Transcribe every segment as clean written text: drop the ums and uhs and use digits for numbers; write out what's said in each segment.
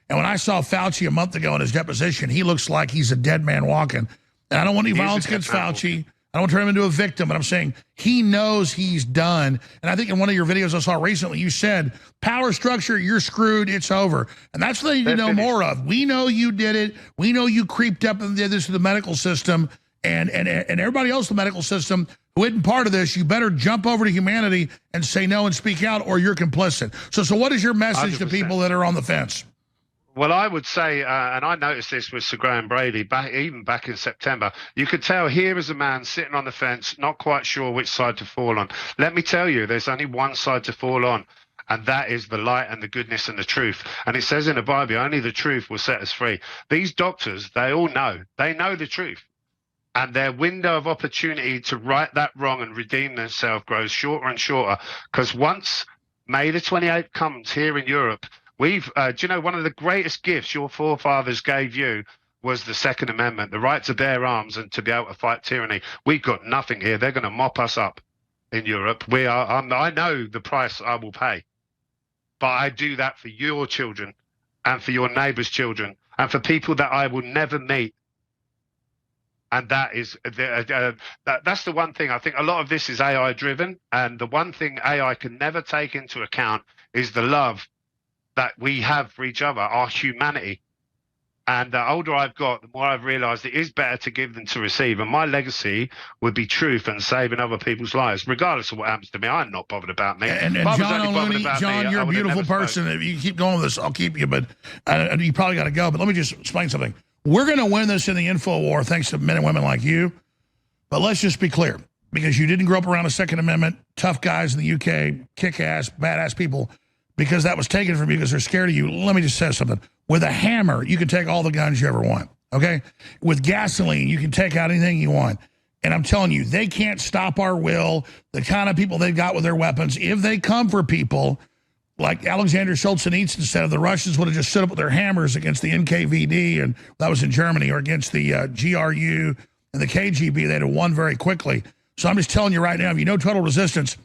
And when I saw Fauci a month ago in his deposition, he looks like he's a dead man walking. And I don't want any violence against Fauci. I don't want to turn him into a victim, but I'm saying he knows he's done. And I think in one of your videos I saw recently, you said, power structure, you're screwed, it's over. And that's what they need to know more of. We know you did it. We know you creeped up and did this to the medical system and everybody else in the medical system who isn't part of this. You better jump over to humanity and say no and speak out, or you're complicit. So what is your message 100%. To people that are on the fence? Well, I would say, and I noticed this with Sir Graham Brady, even back in September, you could tell here is a man sitting on the fence, not quite sure which side to fall on. Let me tell you, there's only one side to fall on, and that is the light and the goodness and the truth. And it says in the Bible, only the truth will set us free. These doctors, they all know. They know the truth. And their window of opportunity to right that wrong and redeem themselves grows shorter and shorter. Because once May the 28th comes here in Europe, do you know, one of the greatest gifts your forefathers gave you was the Second Amendment, the right to bear arms and to be able to fight tyranny. We've got nothing here. They're going to mop us up in Europe. I know the price I will pay, but I do that for your children and for your neighbors' children and for people that I will never meet. And that is that's the one thing. I think a lot of this is AI driven, and the one thing AI can never take into account is the love that we have for each other, our humanity. And the older I've got, the more I've realized it is better to give than to receive. And my legacy would be truth and saving other people's lives, regardless of what happens to me. I'm not bothered about me. And John, you're a beautiful person. If you keep going with this, I'll keep you, but you probably got to go. But let me just explain something. We're going to win this in the info war thanks to men and women like you. But let's just be clear, because you didn't grow up around the Second Amendment, tough guys in the UK, kick-ass, badass people, because that was taken from you because they're scared of you. Let me just say something. With a hammer, you can take all the guns you ever want, okay? With gasoline, you can take out anything you want. And I'm telling you, they can't stop our will, the kind of people they've got with their weapons. If they come for people like Alexander Solzhenitsyn said, if the Russians would have just stood up with their hammers against the NKVD, and that was in Germany, or against the GRU and the KGB, they'd have won very quickly. So I'm just telling you right now, if you know total resistance,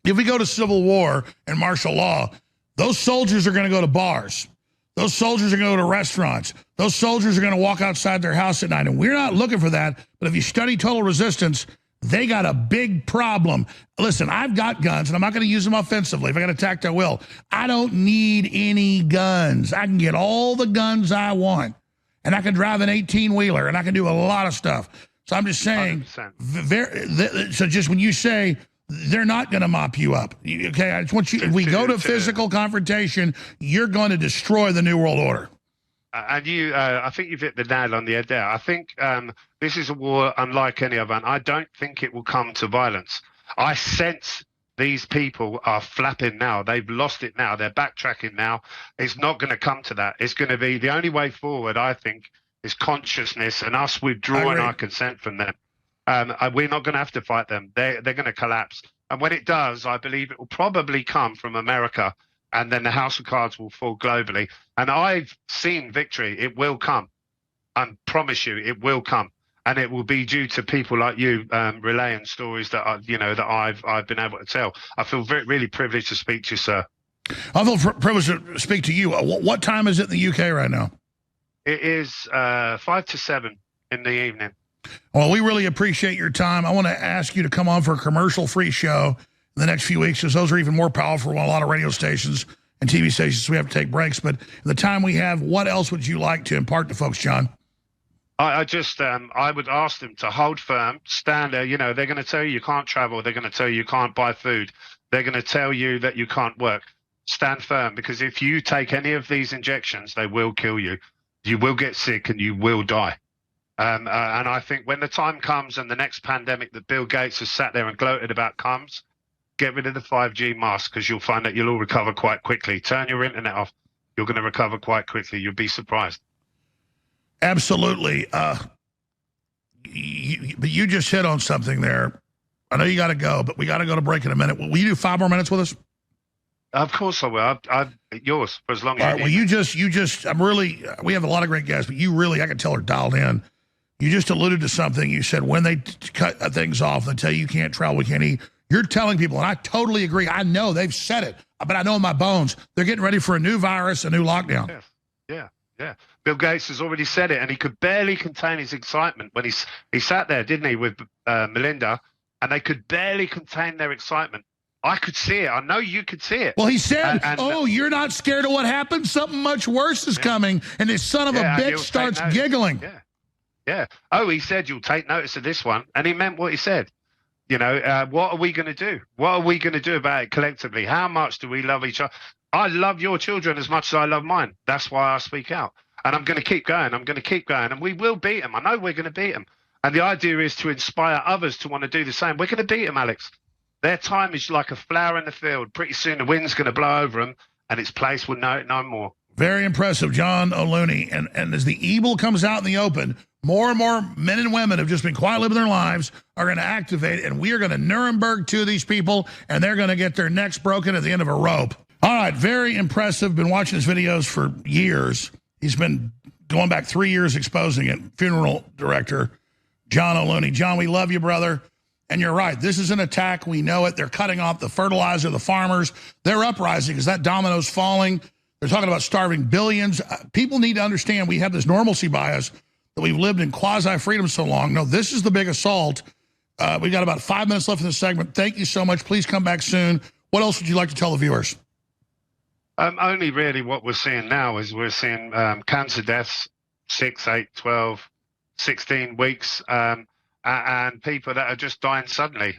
if we go to civil war and martial law, those soldiers are going to go to bars. Those soldiers are going to go to restaurants. Those soldiers are going to walk outside their house at night. And we're not looking for that. But if you study total resistance, they got a big problem. Listen, I've got guns, and I'm not going to use them offensively. If I got attacked, I will. I don't need any guns. I can get all the guns I want. And I can drive an 18-wheeler, and I can do a lot of stuff. So I'm just saying, so just when you say, they're not going to mop you up. Okay, I just want you. If we go to physical confrontation, you're going to destroy the New World Order. And I think you've hit the nail on the head there. I think this is a war unlike any other. And I don't think it will come to violence. I sense these people are flapping now. They've lost it now. They're backtracking now. It's not going to come to that. It's going to be the only way forward, I think, is consciousness and us withdrawing our consent from them. We're not going to have to fight them. They're going to collapse. And when it does, I believe it will probably come from America, and then the house of cards will fall globally. And I've seen victory. It will come. I promise you, it will come. And it will be due to people like you relaying stories that I've been able to tell. I feel really privileged to speak to you, sir. I feel privileged to speak to you. What time is it in the UK right now? It is 5 to 7 in the evening. Well, we really appreciate your time. I want to ask you to come on for a commercial-free show in the next few weeks, because those are even more powerful on a lot of radio stations and TV stations, so we have to take breaks. But the time we have, what else would you like to impart to folks, John? I would ask them to hold firm, stand there. You know, they're going to tell you can't travel. They're going to tell you can't buy food. They're going to tell you that you can't work. Stand firm, because if you take any of these injections, they will kill you. You will get sick and you will die. And I think when the time comes and the next pandemic that Bill Gates has sat there and gloated about comes, get rid of the 5G mask, because you'll find that you'll all recover quite quickly. Turn your internet off. You're going to recover quite quickly. You'll be surprised. Absolutely. But you just hit on something there. I know you got to go, but we got to go to break in a minute. Will you do 5 more minutes with us? Of course I will. I'm yours for as long as you need. Well, you just, we have a lot of great guests, but you really, I can tell, are dialed in. You just alluded to something. You said when they cut things off, they tell you can't travel, we can't eat. You're telling people, and I totally agree. I know they've said it, but I know in my bones, they're getting ready for a new virus, a new lockdown. Yes. Yeah, Bill Gates has already said it, and he could barely contain his excitement when he sat there, didn't he, with Melinda, and they could barely contain their excitement. I could see it. I know you could see it. Well, he said, "Oh, you're not scared of what happened? Something much worse is coming," and this son of a bitch starts giggling. Yeah, yeah. Oh, he said, "You'll take notice of this one," and he meant what he said. You know, what are we going to do? What are we going to do about it collectively? How much do we love each other? I love your children as much as I love mine. That's why I speak out. And I'm going to keep going. I'm going to keep going. And we will beat them. I know we're going to beat them. And the idea is to inspire others to want to do the same. We're going to beat them, Alex. Their time is like a flower in the field. Pretty soon the wind's going to blow over them, and its place will know it no more. Very impressive, John O'Looney. And as the evil comes out in the open, more and more men and women have just been quiet living their lives, are going to activate, and we are going to Nuremberg to these people, and they're going to get their necks broken at the end of a rope. All right, very impressive. Been watching his videos for years. He's been going back 3 years exposing it. Funeral director, John O'Looney. John, we love you, brother. And you're right. This is an attack. We know it. They're cutting off the fertilizer, the farmers. They're uprising because that domino's falling. They're talking about starving billions. People need to understand we have this normalcy bias that we've lived in quasi-freedom so long. No, this is the big assault. We've got about 5 minutes left in this segment. Thank you so much. Please come back soon. What else would you like to tell the viewers? Only really what we're seeing now is we're seeing cancer deaths, 6, 8, 12, 16 weeks, and people that are just dying suddenly.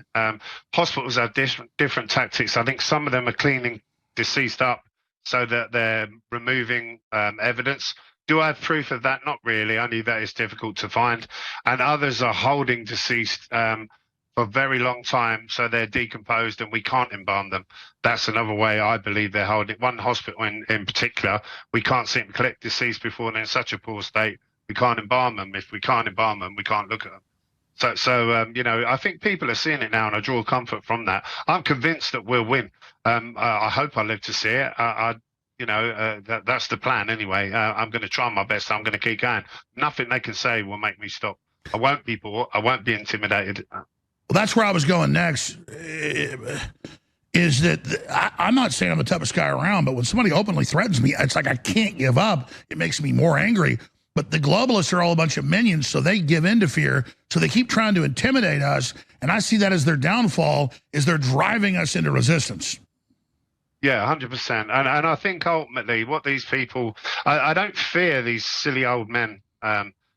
Hospitals have different tactics. I think some of them are cleaning deceased up so that they're removing evidence. Do I have proof of that? Not really, only that it's difficult to find. And others are holding deceased for a very long time, so they're decomposed and we can't embalm them. That's another way I believe they're holding. One hospital in particular, we can't seem to collect deceased before they're in such a poor state. We can't embalm them. If we can't embalm them, we can't look at them. So you know, I think people are seeing it now, and I draw comfort from that. I'm convinced that we'll win. I hope I live to see it. You know, that's the plan anyway. I'm going to try my best. I'm going to keep going. Nothing they can say will make me stop. I won't be bored. I won't be intimidated. Well, that's where I was going next, is that I'm not saying I'm the toughest guy around, but when somebody openly threatens me, it's like I can't give up. It makes me more angry. But the globalists are all a bunch of minions, so they give in to fear. So they keep trying to intimidate us, and I see that as their downfall, is they're driving us into resistance. Yeah, 100%. And I think ultimately what these people, I don't fear these silly old men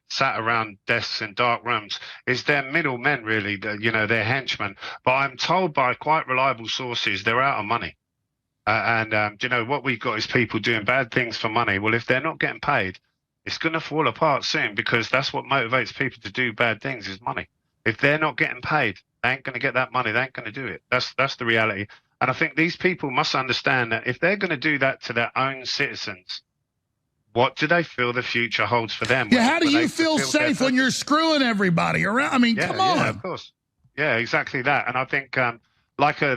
sat around desks in dark rooms. It's their middlemen, really, you know, their henchmen. But I'm told by quite reliable sources they're out of money. You know, what we've got is people doing bad things for money. Well, if they're not getting paid, it's going to fall apart soon, because that's what motivates people to do bad things is money. If they're not getting paid, they ain't going to get that money. They ain't going to do it. That's the reality. And I think these people must understand that if they're going to do that to their own citizens, what do they feel the future holds for them? Yeah, how do you feel safe when you're screwing everybody around? I mean, come on. Yeah, of course. Yeah, exactly that. And I think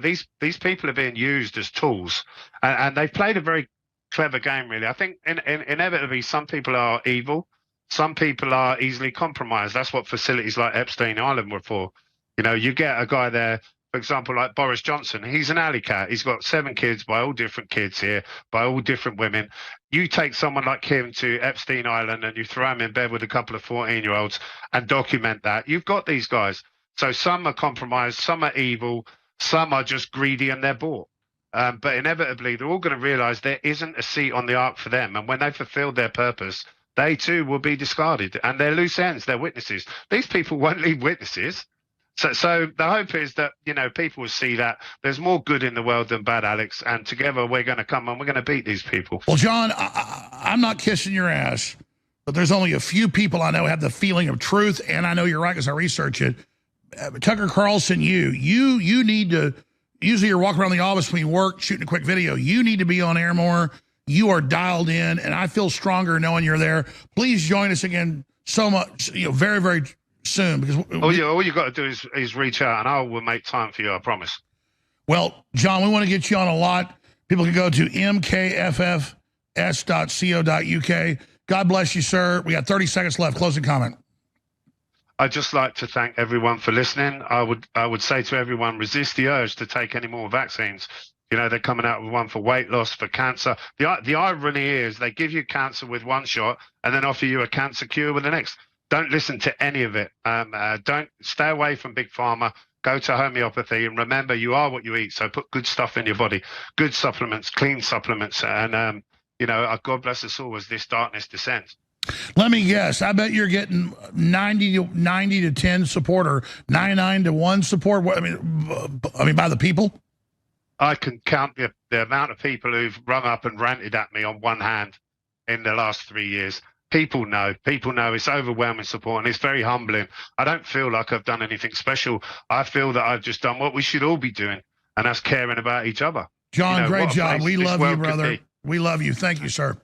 these people are being used as tools, and they've played a very clever game, really. I think inevitably some people are evil, some people are easily compromised. That's what facilities like Epstein Island were for. You know, you get a guy there, for example, like Boris Johnson. He's an alley cat. He's got 7 kids by all different kids here, by all different women. You take someone like him to Epstein Island and you throw him in bed with a couple of 14-year-olds and document that. You've got these guys. So some are compromised, some are evil, some are just greedy and they're bought. But inevitably, they're all going to realize there isn't a seat on the ark for them. And when they fulfill their purpose, they too will be discarded. And they're loose ends, they're witnesses. These people won't leave witnesses. So the hope is that, you know, people will see that there's more good in the world than bad, Alex. And together we're going to come and we're going to beat these people. Well, John, I'm not kissing your ass, but there's only a few people I know have the feeling of truth. And I know you're right because I research it. Tucker Carlson, you need to, usually you're walking around the office when you work, shooting a quick video. You need to be on air more. You are dialed in, and I feel stronger knowing you're there. Please join us again so much, you know, very, very soon. Because all you got to do is reach out, and I will make time for you, I promise. Well, John, we want to get you on a lot. People can go to mkffs.co.uk. God bless you, sir. We got 30 seconds left. Closing comment. I'd just like to thank everyone for listening. I would say to everyone, resist the urge to take any more vaccines. You know, they're coming out with one for weight loss, for cancer. The irony is they give you cancer with one shot and then offer you a cancer cure with the next. Don't listen to any of it. Don't stay away from big pharma. Go to homeopathy, and remember, you are what you eat. So put good stuff in your body, good supplements, clean supplements, and you know, God bless us all as this darkness descends. Let me guess. I bet you're getting 90 to 10 support, or 99 to 1 support. I mean, by the people. I can count the amount of people who've rung up and ranted at me on one hand in the last 3 years. People know it's overwhelming support, and it's very humbling. I don't feel like I've done anything special. I feel that I've just done what we should all be doing, and that's caring about each other. John, great job. We love you, brother. We love you. Thank you, sir.